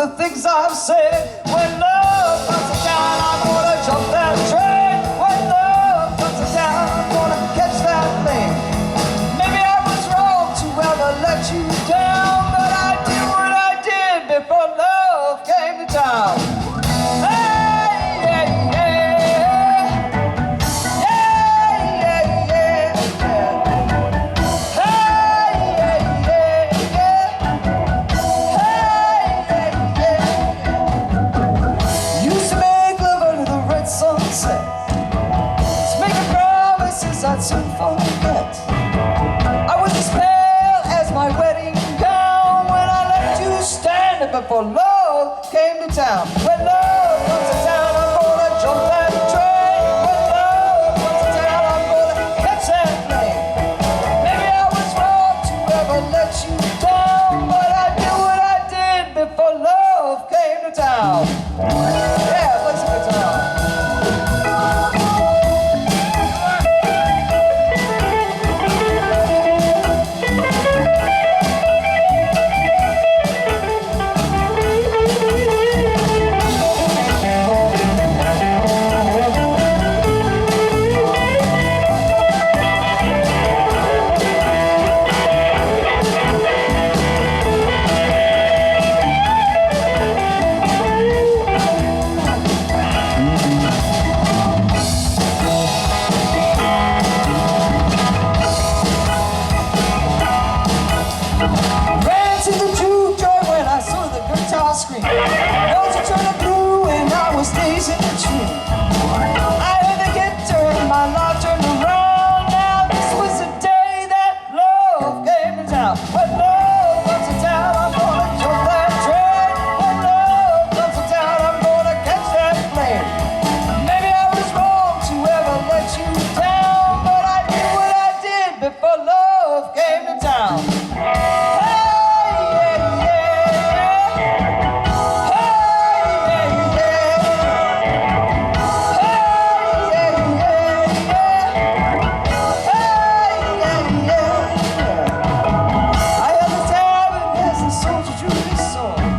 the things I've said. When love comes to town, I'm gonna jump that train. When love comes to town, I'm gonna catch that plane. Maybe I was wrong to ever let you down, but I did what I did before love came to town. I'd soon forget. I was as pale as my wedding gown when I left you standing before love came to town. When love comes to town, I'm gonna jump that train. When love comes to town, I'm gonna catch that plane. Maybe I was wrong to ever let you down, but I did what I did before love came to town. Yeah, let's get to town. Screen. Notes are turning blue and I was dazing the tree. I heard the guitar and my life turned around. Now this was the day that love came to town. When love comes to town, I'm gonna jump that train. When love comes to town, I'm gonna catch that plane. Maybe I was wrong to ever let you down, but I did what I did before love came to town. Soldier drew his sword.